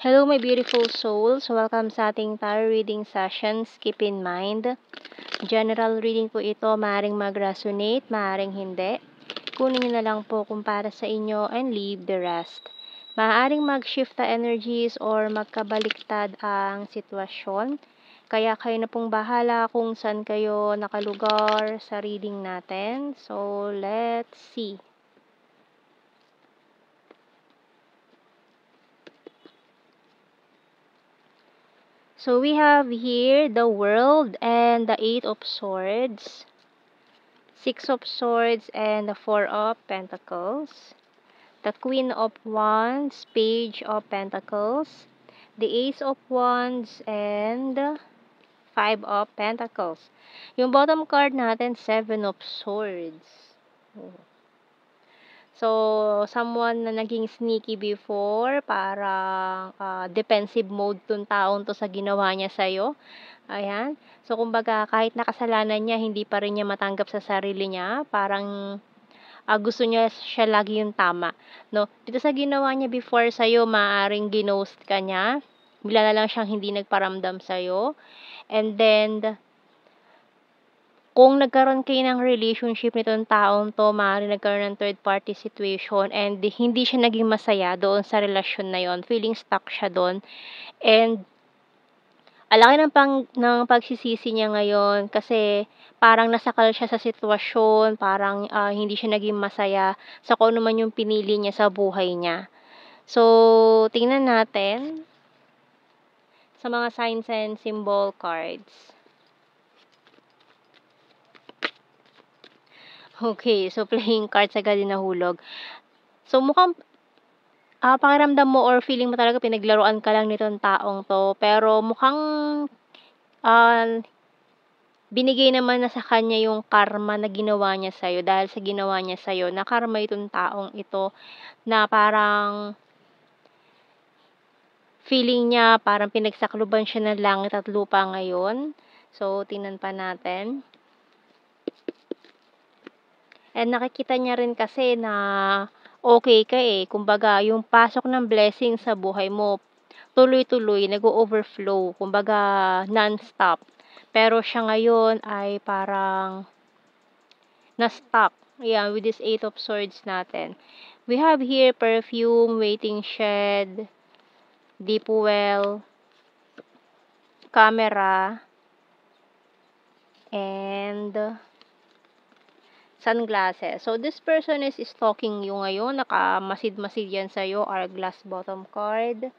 Hello, my beautiful souls. Welcome sa ating tarot reading sessions. Keep in mind, general reading po ito. Maaaring mag-resonate, maaaring hindi. Kunin niyo na lang po kung para sa inyo and leave the rest. Maaaring mag-shift na energies or magkabaliktad ang sitwasyon. Kaya kayo na pong bahala kung saan kayo nakalugar sa reading natin. So, let's see. So we have here the World and the Eight of Swords, Six of Swords and the Four of Pentacles, the Queen of Wands, Page of Pentacles, the Ace of Wands, and the Five of Pentacles. Yung bottom card natin, Seven of Swords. So, someone na naging sneaky before, parang defensive mode tong taong to sa ginawa niya sa'yo. Ayan. So, kumbaga, kahit nakasalanan niya, hindi pa rin niya matanggap sa sarili niya. Parang gusto niya siya lagi yung tama. No? Dito sa ginawa niya before sa'yo, maaaring ginost ka niya. Bigla na lang siyang hindi nagparamdam sa'yo. And then, kung nagkaroon kayo ng relationship nitong taong to, maaaring nagkaroon ng third party situation and hindi siya naging masaya doon sa relasyon na yon, feeling stuck siya doon. And alaki ng pagsisisi niya ngayon kasi parang nasakal siya sa sitwasyon, parang hindi siya naging masaya sa kung ano man yung pinili niya sa buhay niya. So, tingnan natin sa mga signs and symbol cards. Okay, so playing cards agad din nahulog. So, mukhang pakiramdam mo or feeling mo talaga pinaglaruan ka lang nitong taong to. Pero mukhang binigay naman na sa kanya yung karma na ginawa niya sa'yo. Dahil sa ginawa niya sa'yo, na karma itong taong ito na parang feeling niya parang pinagsakluban siya ng langit at lupa ngayon. So, tingnan pa natin. And nakikita niya rin kasi na okay ka eh. Kumbaga, yung pasok ng blessing sa buhay mo, tuloy-tuloy, nag-o-overflow. Kumbaga, non-stop. Pero siya ngayon ay parang na-stuck. Ayan, with this Eight of Swords natin. We have here perfume, waiting shed, deep well, camera, and sunglasses. So, this person is stalking you ngayon. Nakamasid-masid yan sa'yo. Hourglass bottom card.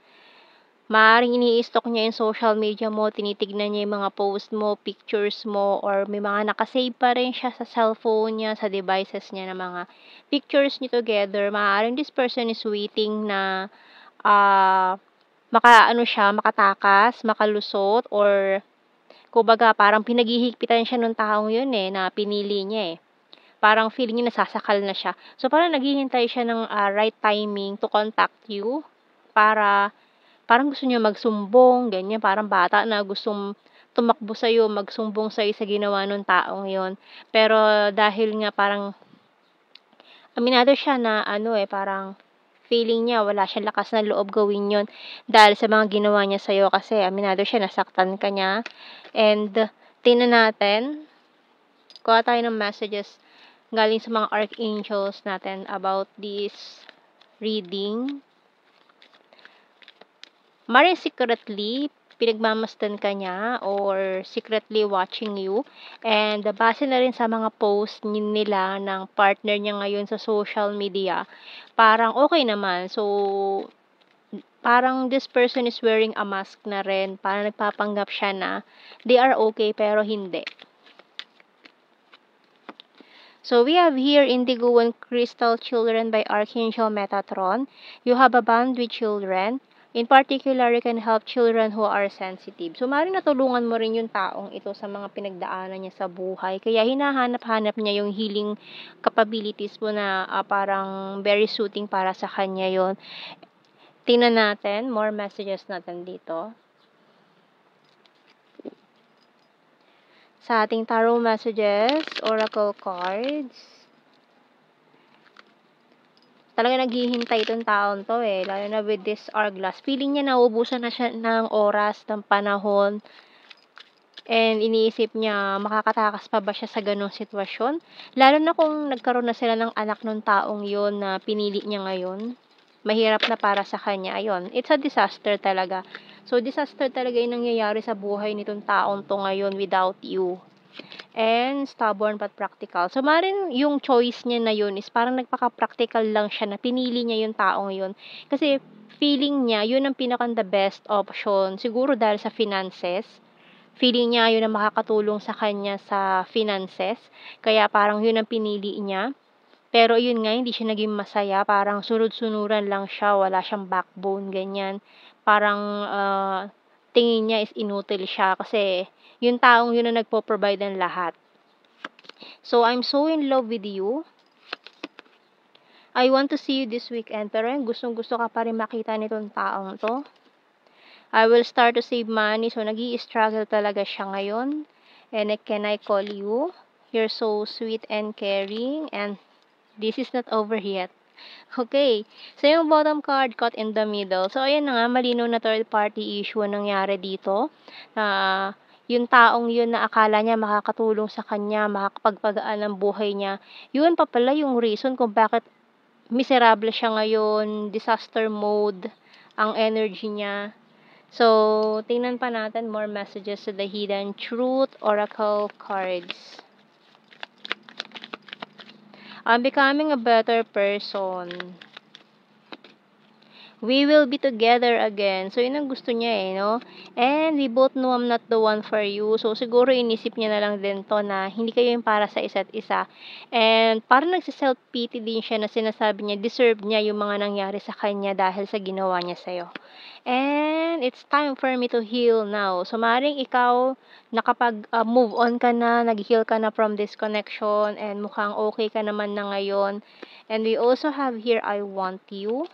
Maaaring ini-stalk niya yung social media mo. Tinitignan niya yung mga post mo, pictures mo, or may mga nakasave pa rin siya sa cellphone niya, sa devices niya na mga pictures niyo together. Maaaring this person is waiting na makatakas, makalusot, or kumbaga parang pinaghihigpitan siya nung taong yun eh, na pinili niya eh. Parang feeling niya nasasakal na siya. So, parang naghihintay siya ng right timing to contact you para parang gusto niya magsumbong, ganyan. Parang bata na gustong tumakbo sa'yo, magsumbong sa'yo sa ginawa nung taong yon. Pero dahil nga parang aminado siya na parang feeling niya wala siyang lakas ng loob gawin yon dahil sa mga ginawa niya sa'yo kasi aminado siya nasaktan ka niya. And tingnan natin, kuha tayo ng messages galing sa mga archangels natin about this reading. Maring secretly pinagmamasdan ka niya or secretly watching you, and base na rin sa mga post nila ng partner niya ngayon sa social media, parang okay naman. So, parang this person is wearing a mask na rin, parang nagpapanggap siya na they are okay pero hindi. So we have here Indigo and Crystal Children by Archangel Metatron. You have a bond with children. In particular, you can help children who are sensitive. So, maaaring natulungan mo rin yung taong ito sa mga pinagdaanan niya sa buhay. Kaya hinahanap-hanap niya yung healing capabilities mo na parang very suiting para sa kanya yon. Tingnan natin, more messages natin dito. Sa ating tarot messages, oracle cards. Talagang naghihintay 'tong taong 'to, eh, lalo na with this hourglass. Feeling niya nauubusan na siya ng oras, ng panahon, and iniisip niya makakatakas pa ba siya sa gano'ng sitwasyon. Lalo na kung nagkaroon na sila ng anak nung taong yun na pinili niya ngayon. Mahirap na para sa kanya, ayun, it's a disaster talaga. So, disaster talaga yung nangyayari sa buhay nitong taong 'to ngayon without you. And stubborn but practical. So, maaaring yung choice niya na yun is parang nagpaka-practical lang siya na pinili niya yung taong yun. Kasi feeling niya yun ang pinaka-the best option. Siguro dahil sa finances. Feeling niya yun ang makakatulong sa kanya sa finances. Kaya parang yun ang pinili niya. Pero yun nga, hindi siya naging masaya. Parang sunod-sunuran lang siya. Wala siyang backbone, ganyan. Parang tingin niya is inutil siya kasi yung taong yun ang nagpo-provide ng lahat. So, I'm so in love with you. I want to see you this weekend. Pero yung gustong-gusto ka pa rin makita nitong taong to. I will start to save money. So, nag-i-struggle talaga siya ngayon. And can I call you? You're so sweet and caring. And this is not over yet. Okay. So, yung bottom card, caught in the middle. So, ayan na nga, malinaw na third party issue ang nangyari dito. Yung taong yun na akala niya makakatulong sa kanya, makakapagpagaan ng buhay niya, yun pa pala yung reason kung bakit miserable siya ngayon, disaster mode, ang energy niya. So, tingnan pa natin more messages to the hidden truth oracle cards. I'm becoming a better person. We will be together again. So, yun ang gusto niya eh, no? And we both know I'm not the one for you. So, siguro inisip niya na lang din to na hindi kayo yung para sa isa't isa. And parang nagsiself-pity din siya na sinasabi niya, deserve niya yung mga nangyari sa kanya dahil sa ginawa niya sa'yo. And it's time for me to heal now. So, maaaring ikaw, nakapag-move on ka na, nag-heal ka na from this connection, and mukhang okay ka naman na ngayon. And we also have here, I want you.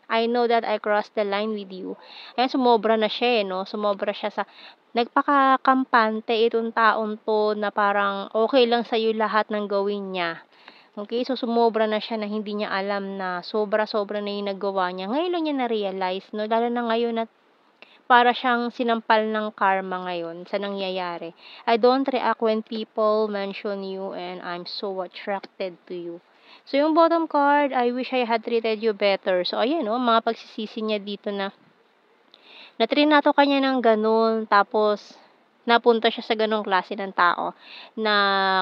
I know that I crossed the line with you. Ayan, sumobra na siya eh, no? Sumobra siya sa, nagpakakampante itong taong to na parang okay lang sa'yo lahat ng gawin niya. Okay, so sumobra na siya na hindi niya alam na sobra-sobra na yung nagawa niya. Ngayon lang niya na-realize, no? Lalo na ngayon na para siyang sinampal ng karma ngayon sa nangyayari. I don't react when people mention you and I'm so attracted to you. So, yung bottom card, I wish I had treated you better. So, ayan, no, mga pagsisisi niya dito na natrinato ka niya ng ganun, tapos napunta siya sa ganong klase ng tao na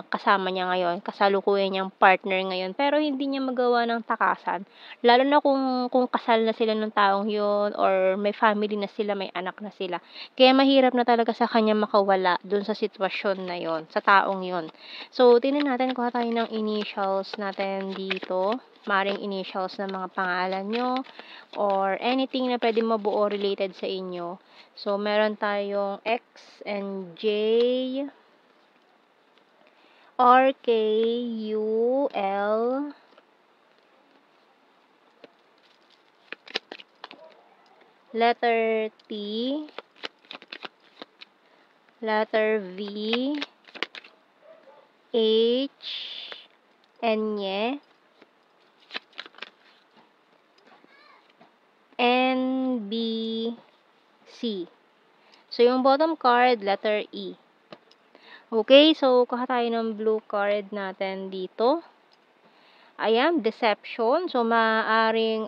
kasama niya ngayon, kasalukuyan niyang partner ngayon, pero hindi niya magawa ng takasan. Lalo na kung kasal na sila ng taong yun or may family na sila, may anak na sila. Kaya mahirap na talaga sa kanya makawala dun sa sitwasyon na yon, sa taong yon. So, tingnan natin, kuha tayo ng initials natin dito. Maring initials ng mga pangalan nyo or anything na pwede mabuo related sa inyo. So, meron tayong X and J, R, K, U, L, letter T, letter V, H, N, N, B, C. So, yung bottom card, letter E. Okay, so kuha tayo ng blue card natin dito. Ayan, deception. So, maaaring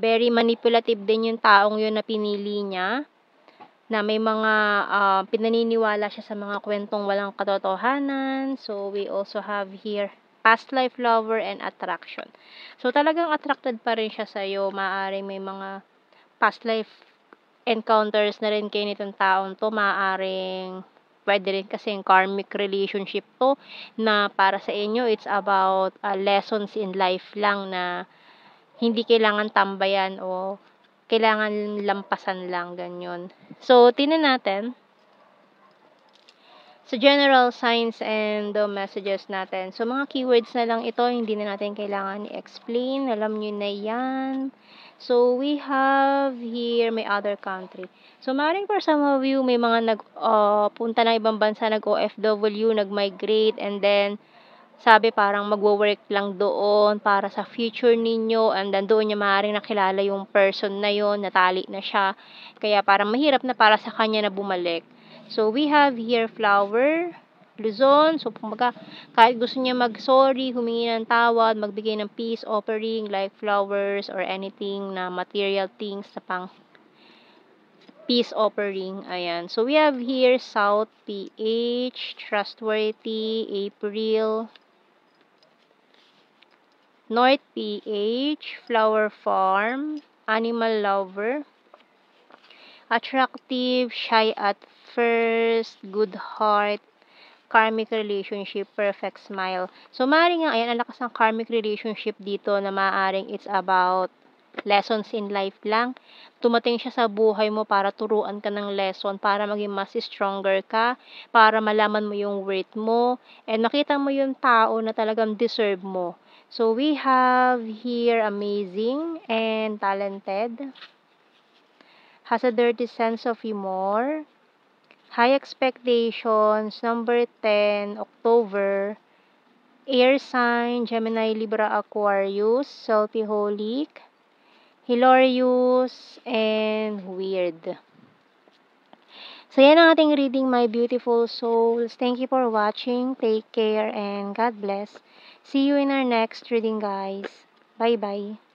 very manipulative din yung taong yun na pinili niya. Na may mga pinaniniwala siya sa mga kwentong walang katotohanan. So, we also have here past life lover and attraction. So, talagang attracted pa rin siya sa'yo. Maaaring may mga past life encounters na rin kayo nitong taong to. Maaaring pwede rin kasing karmic relationship to na para sa inyo, it's about lessons in life lang na hindi kailangan tambayan o kailangan lampasan lang, ganyan. So, tingnan natin sa general signs and the messages natin. So, mga keywords na lang ito, hindi na natin kailangan i-explain. Alam nyo na yan. So, we have here, may other country. So, maaaring for some of you, may mga punta ng ibang bansa, nag-OFW, nag-migrate, and then, sabi parang magwo-work lang doon para sa future ninyo and then doon niya maaaring nakilala yung person na yon, natali na siya. Kaya parang mahirap na para sa kanya na bumalik. So, we have here flower, Luzon. So, kumbaga, kahit gusto niya mag-sorry, humingi ng tawad, magbigay ng peace offering like flowers or anything na material things na pang peace offering. Ayan. So, we have here South PH, Trustworthy, April, North PH, Flower Farm, Animal Lover, Attractive, Shy at First, Good Heart, Karmic Relationship, Perfect Smile. So, maaaring nga, ayan, ang lakas ng karmic relationship dito na maaaring it's about lessons in life lang. Tumating siya sa buhay mo para turuan ka ng lesson, para maging mas stronger ka, para malaman mo yung worth mo, and makita mo yung tao na talagang deserve mo. So, we have here amazing and talented, has a dirty sense of humor, high expectations, number 10, October, air sign, Gemini, Libra, Aquarius, Saltyholic, Hilarious, and Weird. So, yan ang ating reading, my beautiful souls. Thank you for watching. Take care and God bless. See you in our next reading, guys. Bye-bye.